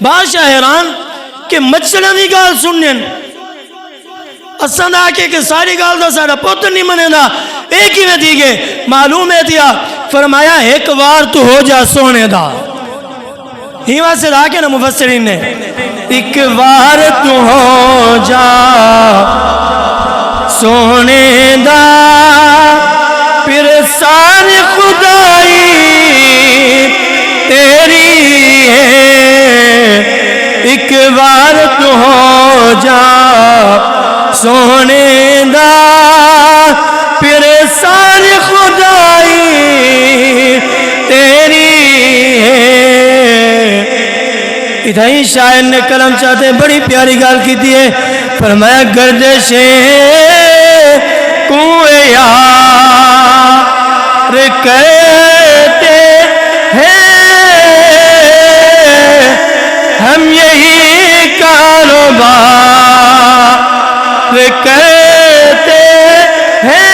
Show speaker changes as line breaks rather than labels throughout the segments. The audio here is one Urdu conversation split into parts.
بادشاہ حیران کہ مچھلیاں دی گال سنن اساں دا کہ ساری گال دا سارا پتر نہیں منے دا ایک ہی میں دی گے معلوم ہے دیا فرمایا ایک وار تو ہو جا سونے دا ہی وہاں سے دا کے نا مفسرین نے ایک وار تو ہو جا سونے دا پھر ساری خدائی تیری ہے ایک بار تو ہو جا سونے دا پھر ساری خدائی تیری ہے ادھائی شاعر نے کلم چاہتے بڑی پیاری گال کی دی ہے فرمایا گردشیں کوئے یار کرتے ہیں ہم یہی کاروبار کرتے ہیں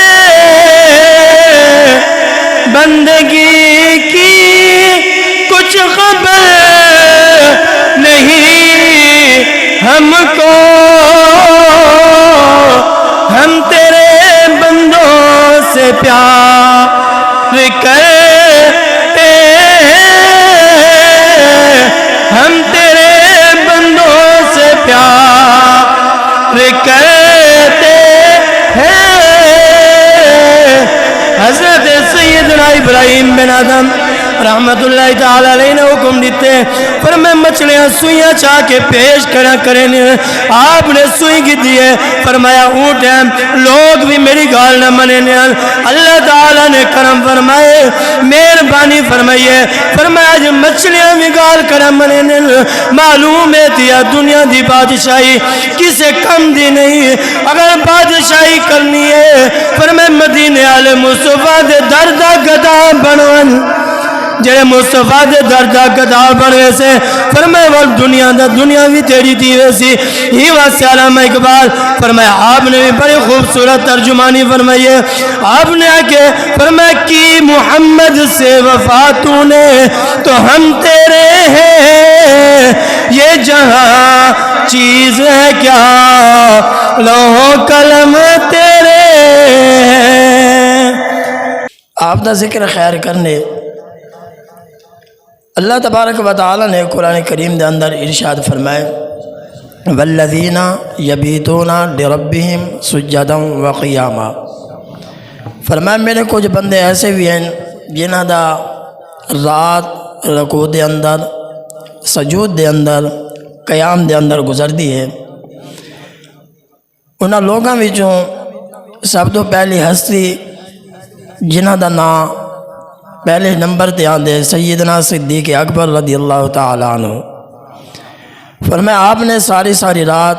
بندگی کی کچھ خبر نہیں ہم کو ہم تیرے بندوں سے پیار کرتے ہیں ہم تیرے بندوں سے پیار کرتے ہیں حضرت سیدنا ابراہیم بن آدم رحمت اللہ تعالیٰ علیہ نے حکم دیتے پر میں مچھلیاں سوئیاں چاہ کے پیش کریں آپ نے سوئی کی دیئے فرمایا اونٹ ہیں لوگ بھی میری گال نہ منے اللہ تعالیٰ نے کرم فرمائے مہربانی فرمائیے فرمایا جو مچھلیاں بھی گال کرم منے معلوم ہے تیا دنیا دی بادشاہی کسے کم دی نہیں اگر بادشاہی کرنی ہے فرمائے مدینے والے مصطفیٰ دے دردہ گدا بنون جڑے مصطفیٰ دے دردہ گدا بنوے سے فرمائے وہ دنیا بھی تیری دی ویسی ہی واسے علامہ اقبال فرمائے آپ نے بھی بڑی خوبصورت ترجمانی فرمائی ہے آپ نے آکے فرمائے کی محمد سے وفا تو نے تو ہم تیرے ہیں یہ جہاں چیز ہے کیا لوح قلم تیرے ہیں آپ دا ذکر خیر کرنے اللہ تبارک و تعالی نے قرآن کریم دے اندر ارشاد فرمائے والذین یبیتون لربہم سجدا وقیاما فرمائے میرے کچھ بندے ایسے بھی ہیں جنہاں دا رات رکوع دے اندر سجود دے اندر قیام دے اندر گزر دی ہے انہاں لوگاں وچوں سب تو پہلی ہستی جنہاں دا نام پہلے نمبر تے آندے سیدنا صدیق اکبر رضی اللہ تعالیٰ عنہ فرمایا آپ نے ساری رات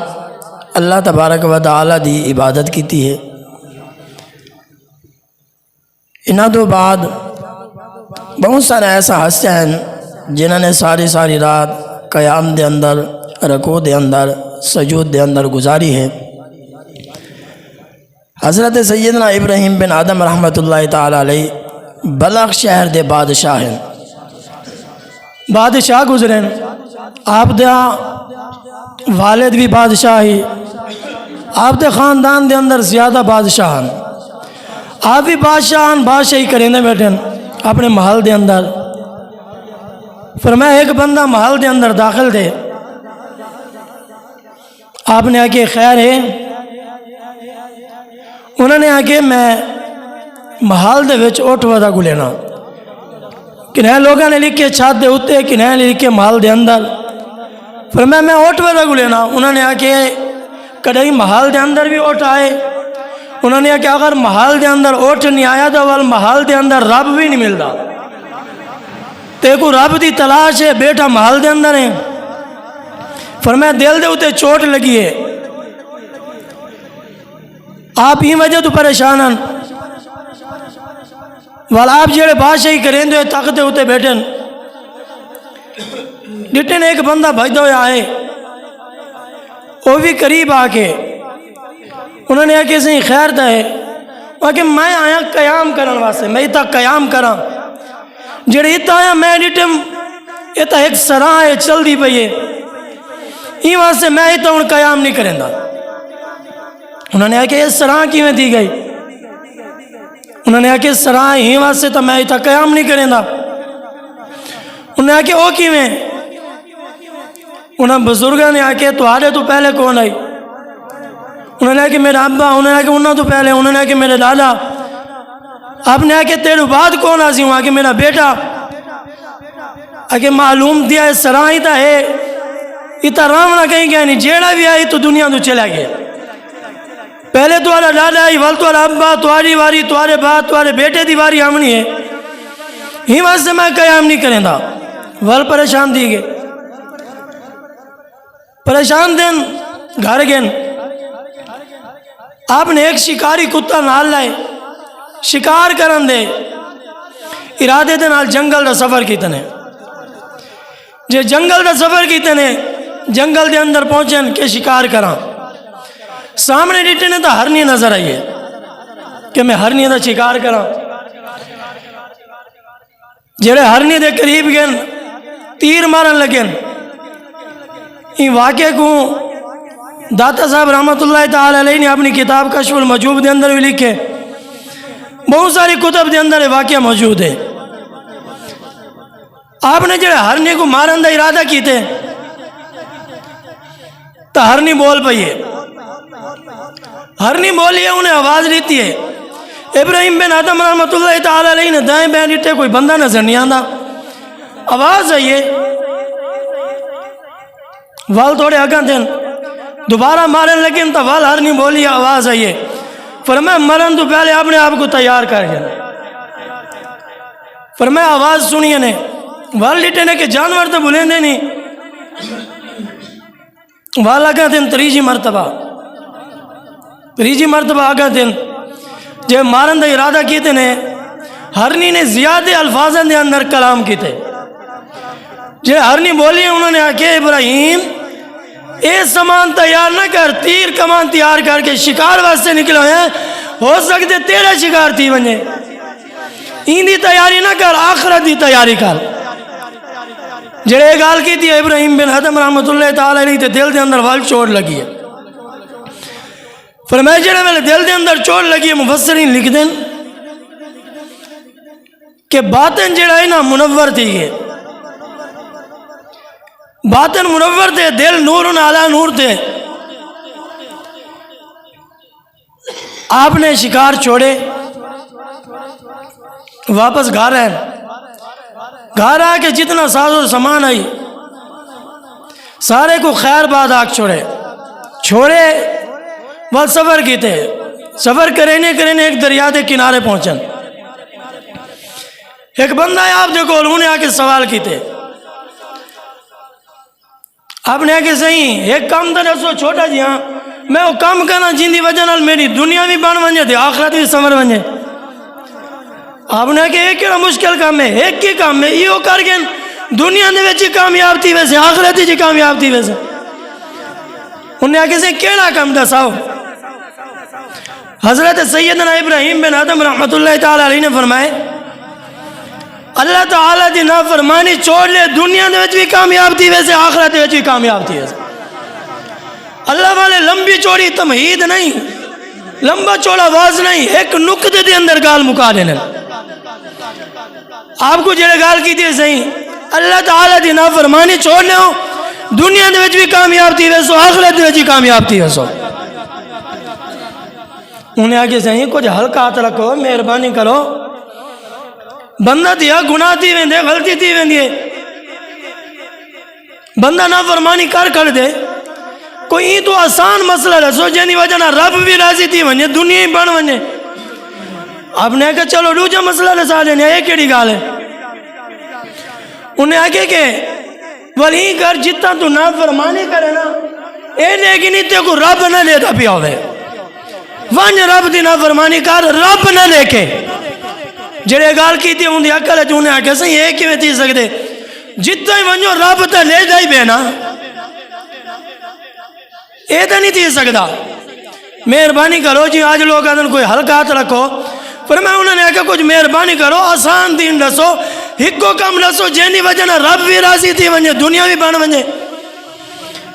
اللہ تبارک و تعالیٰ دی عبادت کی تھی ہے انہاں تو بعد بہت سارے ایسا ہستے ہیں جنہوں نے ساری رات قیام دے اندر رکوع دے اندر سجود دے اندر گزاری ہے حضرت سیدنا ابراہیم بن آدم رحمت اللہ تعالیٰ علیہ بلخ شہر دے بادشاہ ہیں بادشاہ گزریں آپ دے والد بھی بادشاہ ہی آپ دے خاندان دے اندر زیادہ بادشاہ ہیں آپ بھی بادشاہی کریں دے بیٹھیں اپنے محل دے اندر فرمایا ایک بندہ محل دے اندر داخل دے آپ نے آکے خیر ہے انہوں نے آکے میں محال دے وچ اوٹ ودا کو لینا کنہیں لوگاں نے لکھے چھات دے ہوتے کنہیں لکھے محال دے اندر فرمایا میں اوٹ ودا کو لینا انہوں نے آکے کدھائی محال دے اندر بھی اوٹ آئے انہوں نے آکے اگر محال دے اندر اوٹ نہیں آیا تو محال دے اندر رب بھی نہیں ملتا تے کو رب دی تلاش ہے بیٹا محال دے اندر ہے فرمایا دل دے ہوتے چوٹ لگی ہے آپ ہی وجہ تو پریشان ہیں والا آپ جیڑے بادشاہی کریں دے طاقت ہوتے بیٹھن ڈٹن ایک بندہ بھجدہ ہویا آئے وہ بھی قریب آکے انہوں نے آکے سے خیر دا ہے کہ میں آیا قیام کرن واسے میں تا قیام کرا جڑے اتا آیا میں ڈٹم اتا ایک سراہ ہے چل دی پئیے ہی واسطے میں ہی تو ہوں قیام نہیں کریں دا. انہوں نے کہا کہ اس طرح کی میں دی گئی. انہوں نے کہا کہ اس طرح ہی واسطے تو میں ہی تا قیام نہیں کریں دا. انہوں نے کہا کہ او کی میں. انہوں نے بزرگاں نے کہا کہ تہاڈے تو پہلے کون آئی. انہوں نے کہا کہ میرا ابا. انہوں نے کہا کہ انہوں تو پہلے. انہوں نے کہا کہ میرے دادا. آپ نے کہا کہ تیرے بعد کون آسی ہوں. کہ میرا بیٹا. کہ معلوم دیا اس طرح ہی تا ہے اتنا رام نہ کہیں گیا نہیں. جیڑا بھی آئی تو دنیا تو چلا گیا. پہلے تمہارا دادا آئی ول تمہارا ابا تمہاری واری تمہارے بعد تمہارے بیٹے دی واری آمنی ہے. ہی واسطے میں قیام نہیں کریں دا. ول پریشان دی گئے. پریشان دن گھر گئے. آپ نے ایک شکاری کتا نال لائے شکار کرن دے ارادے دے نال جنگل دا سفر کیتے نے. جے جنگل دا سفر کیتے نے جنگل دے اندر پہنچن کہ شکار کراں. سامنے ڈٹے نے تو ہرنی نظر آئیے کہ میں ہرنی دا شکار کراں. جڑے ہرنی دے قریب گئن تیر مارن لگن. یہ واقعے کو داتا صاحب رحمت اللہ تعالی علیہ نے اپنی کتاب کشف المجوب دے اندر بھی لکھے. بہت ساری کتب دے اندر واقعہ موجود ہے. آپ نے جڑے ہرنی کو مارن دا ارادہ کیتے تو ہرنی بول پئیے. ہرنی بولی ہے انہیں آواز دیتی ہے. ابراہیم بن آدم رحمت اللہ تعالی علیہ نے دائیں بین دیتے کوئی بندہ نظر نہیں آندا. آواز آئیے وال تھوڑے اگاں دن دوبارہ مارن لگن تو وال ہرنی بولی آواز آئیے. فرمایا مرن تو پہلے اپنے آپ کو تیار کر گئے. فرمایا آواز سنیے نے وال لیٹے نے کہ جانور تو بھولیں دے نہیں. وال آگاں دن تریجی مرتبہ آگاں دن جب مارن دا ارادہ کیتے نے ہرنی نے زیادہ الفاظاں دے اندر کلام کیتے. جب ہرنی بولی انہوں نے آکے ابراہیم اے سامان تیار نہ کر. تیر کمان تیار کر کے شکار واسطے نکلے ہیں. ہو سکتے تیرا شکار تھی ونجے. این دی تیاری نہ کر آخرت دی تیاری کر. جڑے گال کی تھی ابراہیم بن آدم رحمت اللہ تعالی علیہ تے دل دے اندر وال چوٹ لگی ہے. فرمایا جڑے میں دل دے اندر چوٹ لگی ہے مفسرین لکھ دیں کہ باطن جڑا ہے نا منور تھی ہے. باطن منور تھے دل نور اعلیٰ نور تھے. آپ نے شکار چھوڑے واپس گھر آئے. گھر آ کے جتنا ساز و سامان آئی سارے کو خیر بعد آگ چھوڑے وہ سفر کیتے. سفر کرنے ایک دریا دے کنارے پہنچن. ایک بندہ ہے آپ دیکھو انہوں نے آ کے سوال کیتے. آپ نے کہ صحیح ایک کام تو رسو چھوٹا جی. ہاں میں وہ کام کرنا جن دی وجہ نال میری دنیا بھی بن ونجے تھے آخرت بھی سمر ونجے. آپ نے کہ ایک کیڑا مشکل کام ہے ایک کی کام ہے یہ کر گئے دنیا دے وچ کامیاب تھی ویسے آخرت وچ کامیاب تھی ویسے. انہیں آگے سے کیڑا کام دساؤ. حضرت سیدنا ابراہیم بن آدم رحمت اللہ تعالی علیہ نے فرمائے اللہ تعالیٰ دی نافرمانی چھوڑ لے دنیا دے وچ بھی کامیاب تھی ویسے آخرت وچ بھی کامیاب تھی ویسے. اللہ والے لمبی چوڑی تمہید نہیں لمبا چوڑا واز نہیں ایک نقطے دے اندر گال مکا دینے. آپ کو جڑے گال کی تھی صحیح اللہ تعالیٰ دی نافرمانی چھوڑ لے ہو دنیا دے وچ بھی کامیاب تھی ویسو آخرت دے وچ بھی کامیاب تھی ویسو. انہیں آگے صحیح کچھ ہلکا ہاتھ رکھو مہربانی کرو. بندہ دیا گناہ تھی ویندے غلطی تھی ویندے بندہ نافرمانی کر دے. کوئی تو آسان مسئلہ رسو جنی وجہ نہ رب بھی راضی تھی ونجے دنیا ہی بن ونجے. آپ نے کہا چلو دوجا مسئلہ رسا دینے یہ کیڑی گال ہے. انہیں آگے کہ ولی کر جتنا تو نافرمانی کرے نا اے لیکن تے کو رب نہ لیتا پیا ہوئے. ونج رب دی نافرمانی کر رب نہ لے کے. جڑے گال کی تھی ان دی عقل ہے جو انہیں آگے سے یہ کیویں تھی سکتے جتنا ہی ونجو رب تے لے جائی بے نا یہ تو نہیں تھی سکتا. مہربانی کرو جی آج لوگ آدھن کوئی ہلکا ہاتھ رکھو پر میں انہوں نے کہا کچھ مہربانی کرو آسان دین رسو ہکو کم رسو جینی وجہ نہ رب بھی راضی تھی ونجے دنیا بھی بن ونجے.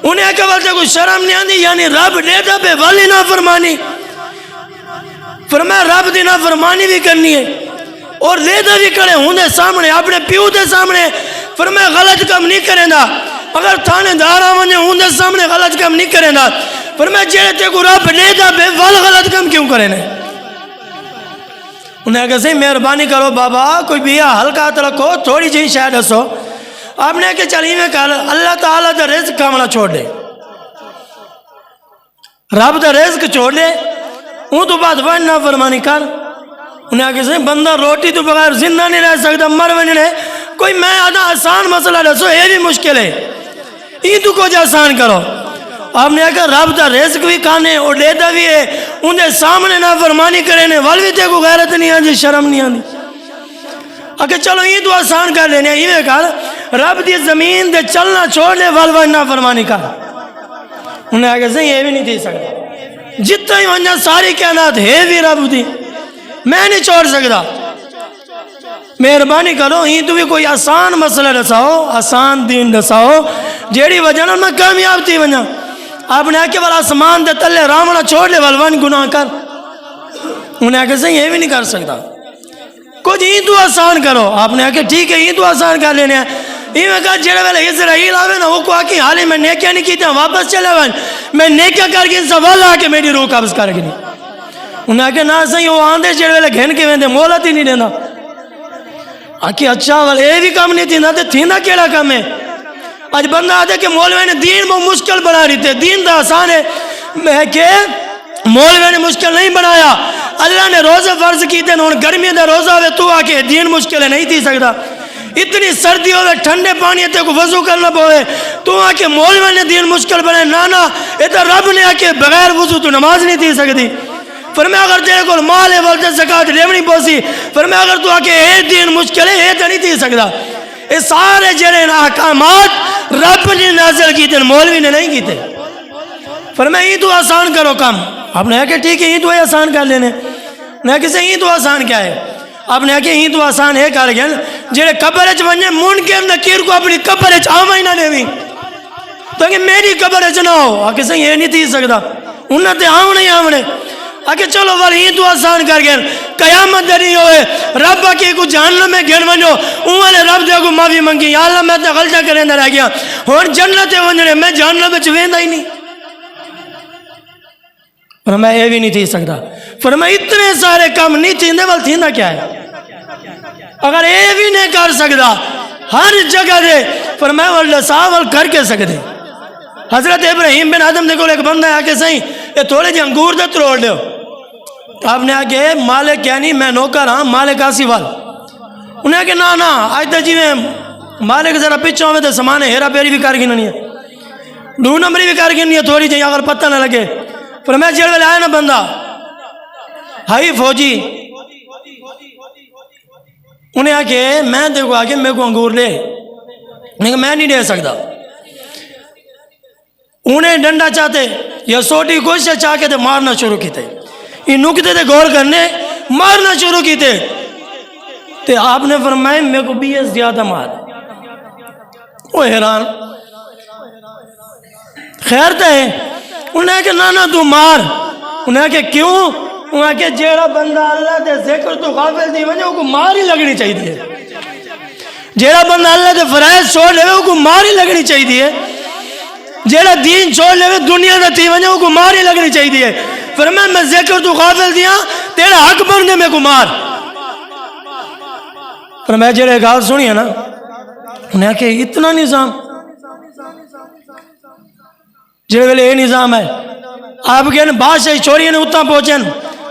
انہیں کہ بولتے کوئی شرم نہیں آتی، یعنی رب دے دا پہ والی نہ فرمانی. فرمایا رب دی نہ فرمانی بھی کرنی ہے اور دے دا بھی کرے ہوں دے سامنے، اپنے پیو دے سامنے. فرمایا غلط کم نہیں کریں دا، اگر تھانے دارا ونجے ہوں دے سامنے غلط کم نہیں کریں دا. فرمایا جیڑے تے کو رب دے دا پہ وال غلط کم کیوں کریں نے؟ انہیں کہا صحیح مہربانی کرو بابا، کوئی بیا ہلکا ہاتھ رکھو، تھوڑی جی شاید ہسو. آپ نے کہ چلیے میں کہا اللہ تعالیٰ دا رزق کامنا چھوڑ دے، رب دا رزق چھوڑ دے، ان تو بعد وہ نہ فرمانی کر. انہیں کہا صحیح بندہ روٹی تو بغیر زندہ نہیں رہ سکتا، مر ونجنے. کوئی میں آدھا آسان مسئلہ رسو، یہ بھی مشکل ہے، یہ تو کچھ آسان کرو. آپ نے کہا رب دا رزق بھی کھانے اور دیتا بھی ہے، انہیں سامنے نہ فرمانی کرنے والوی تے کو غیرت نہیں آجی، شرم نہیں آنی. اگر چلو یہ تو آسان کر لینے، یہ کہا رب دی زمین دے چلنا چھوڑ لے، والوی نہ فرمانی کر. انہیں کہا صحیح یہ بھی نہیں تھی سکتا، جتنا ہی ونجا ساری کائنات ہے بھی رب دی، میں نہیں چھوڑ سکتا. مہربانی کرو یہ تو بھی کوئی آسان مسئلہ رساؤ، آسان دین رساؤ جیڑی وجہ نہ میں کامیاب تھی ونجا. آپ نے کہ والا آسمان دے تلے رامنا چھوڑ لے والوان گناہ کر. انہیں کہا صحیح یہ بھی نہیں کر سکتا، کچھ یہ تو آسان کرو. آپ نے کہا ٹھیک ہے یہ تو آسان کر لینے ہیں. یہ میں کہا جیڑے والے اسرائیل آوے نا وہ کو آکی حالی میں نیکیاں نہیں کیتے ہیں واپس چلے ون، میں نیکیاں کر کے سوال آ کے میری روح قبض کر گئی. انہیں کہا نہ صحیح وہ آندے جیڑے والے گھن کے ویندے مولت ہی نہیں دینا. آکی اچھا والے یہ بھی کام نہیں تھی نہ تھی نہ کیڑا کام ہے. آج بندہ آدھے کہ مولوی نے دین وہ مشکل بنا رہی تھے، دین دا آسان ہے. میں کہ مولوی نے مشکل نہیں بنایا، اللہ نے روزے فرض کی تھے، انہوں گرمی دا روزہ ہوئے تو آکے دین مشکل ہے نہیں تھی سکتا. اتنی سردی ہوئے ٹھنڈے پانی تے کو وضو کرنا پوے تو آکے مولوی نے دین مشکل بنائے. نانا اتنا رب نے آکے بغیر وضو تو نماز نہیں تھی سکتی. فرمایا اگر تیرے کو مال ہے بولتے زکاة لیونی پوسی. فرمایا اگر تو آکے اے دین مشکل ہے اے تو نہیں تھی سکتا. یہ سارے جڑے احکامات رب نے نازل کی تھے، مولوی نے نہیں کی تھے. فرمایا یہ تو آسان کرو کام. آپ نے کہا کہ ٹھیک ہے یہ تو آسان کر لینے. میں کسی یہ تو آسان کیا ہے؟ آپ نے کہا یہ تو آسان ہے کر گیا جڑے قبر چ ونجے منکر نکیر کو اپنی قبر چ آواں ہی نہ دیویں تو کہ میری قبر چ نہ ہو. آ کسی یہ نہیں تھی سکتا، انہاں تے آونے ہی آونے. آکے چلو والی یہ تو آسان کر گئے قیامت دری ہوئے رب کی کو جہنم میں گھن ونجو اوہنے رب دے کو معافی منگی، یا اللہ میں تے غلطہ کریں رہ گیا ہن جنت ونجنے میں جہنم وچ ویندا ہی نہیں. فرمایا یہ بھی نہیں تھی سکتا. فرمایا اتنے سارے کام نہیں تھیندے ول تھیندا کیا ہے اگر یہ بھی نہیں کر سکتا ہر جگہ دے. فرمایا ول ساول کر کے سکتے. حضرت ابراہیم بن آدم دے کو ایک بندہ ہے کہ صحیح یہ تھوڑے جی انگور دے تروڑ دیو. آپ نے آگے مالک یعنی میں نوکر ہاں مالک آسی وال. انہیں آگے نا آج تا جی میں مالک ذرا پچھوں میں تو سمانے ہیرا پیری بھی کر گننی ہے، 2 نمبری بھی کر گننی ہے تھوڑی جی اگر پتہ نہ لگے. فرمایا جڑ والے آیا نا بندہ ہائی فوجی، انہیں آگے میں دیکھو آگے میں کو انگور لے، میں نہیں دے سکتا. انہیں ڈنڈا چاہتے یا سوٹی کوشش چاہ کے مارنا شروع کیتے، یہ نکتے تھے غور کرنے مارنا شروع کیتے. تے آپ نے فرمائے میں کو بھی زیادہ مار. وہ حیران خیر تے انہیں کہ نانا تو مار. انہیں کہ کیوں؟ انہیں کہ جیڑا بندہ اللہ دے ذکر تو غافل دی وجہ کو مار ہی لگنی چاہیے. جیڑا بندہ اللہ دے فرائض چھوڑ لے وہ کو مار ہی لگنی چاہیے. جیڑا دین چھوڑ لے دنیا دا تھی وجہ کو مار ہی لگنی چاہیے. فرمایا میں ذکر تو غافل دیا تیرا حق بندے میں کو مار. فرمایا جیڑے گال سنی ہے نا انہیں کہ اتنا نظام جیڑے ویلے یہ نظام ہے. آپ کے بادشاہ چھوڑی نے اتنا پہنچے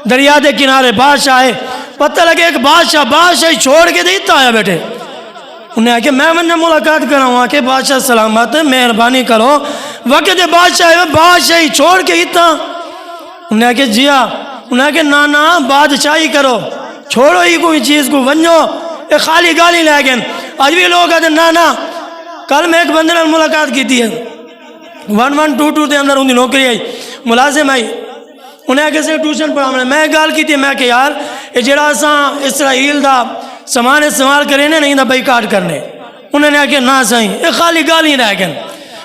دریا دے کنارے بادشاہ ہے، پتہ لگے ایک بادشاہ چھوڑ کے دے اتنا آیا بیٹھے. انہیں کہ میں منہ ملاقات کراؤں کہ بادشاہ سلامت مہربانی کرو وقت بادشاہی چھوڑ کے اتنا. انہیں کہ جیا. انہیں کہ نانا بادشاہی کرو چھوڑو ہی کوئی چیز کو ونجو یہ خالی گالی لے گئے. آج بھی لوگ کہتے نانا. کل میں ایک بندے نے ملاقات کی تھی 1122 دے اندر ان نوکری آئی ملازم آئی. انہیں کسی ٹیوشن پڑھا میں گال کی تھی میں کہ یار یہ جڑا اساں اسرائیل دا سامان استعمال کریں نہیں دا بائی کاٹ کرنے. انہوں نے کہا نہ صحیح یہ خالی گالی رہ گئے.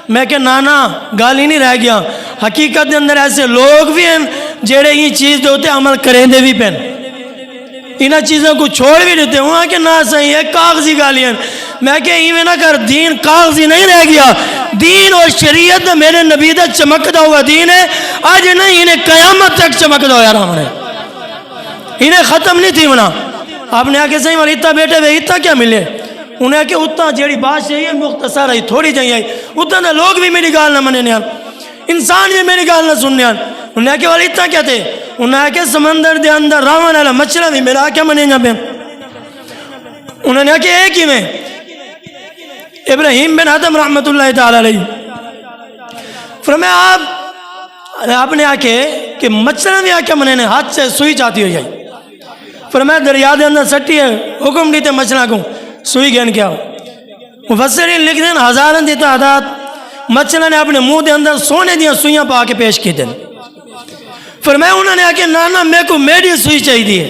میں کہ نانا گال ہی نہیں رہ گیا، حقیقت دے اندر ایسے لوگ بھی ہیں جڑے یہ چیز دے ہوتے عمل کریں دے بھی پہن، انہاں چیزوں کو چھوڑ بھی دیتے ہوں کہ نہ صحیح ہے کاغذی گالیاں۔ میں کہ ایویں نہ کر، دین کاغذی نہیں رہ گیا، دین اور شریعت دا میرے نبی دا چمکدا ہوا دین ہے، آج نہیں انہیں قیامت تک چمکدا ہوا رہا ہے، انہیں ختم نہیں تھی ہونا۔ آپ نے آکے صحیح والی اتنا بیٹے ہوئے اتنا کیا ملے؟ انہیں کہ اتنا جیڑی بات چاہیے مختصر ہے تھوڑی چاہیے، اتنا نہ لوگ بھی میری گال نہ مننے ہیں، انسان بھی میری گال نہ سننے ہیں۔ انہیں کہ والی اتنا کیا تھے؟ انہیں کہ سمندر دے اندر راون والا مچھلا بھی میرا کیا مننے جا پہ؟ انہوں نے کہ ایک ہی میں ابراہیم بن آدم رحمت اللہ تعالی علیہ فرمایا آپ نے آکے کہ مچھلا بھی آکے مننے ہاتھ سے سوئی چاہتی ہو جائے، فرمایا دریا دے اندر سٹی ہے، حکم دیتے مچھلا کو سوئی گھن کیا ہو۔ مفسرین لکھ دیں ہزارن دی تعداد مچھلا نے اپنے منہ دے اندر سونے دیا سوئیاں پا کے پیش کی دیں، فرمایا انہوں نے آکے نانا میں کو میری سوئی چاہی دی ہے،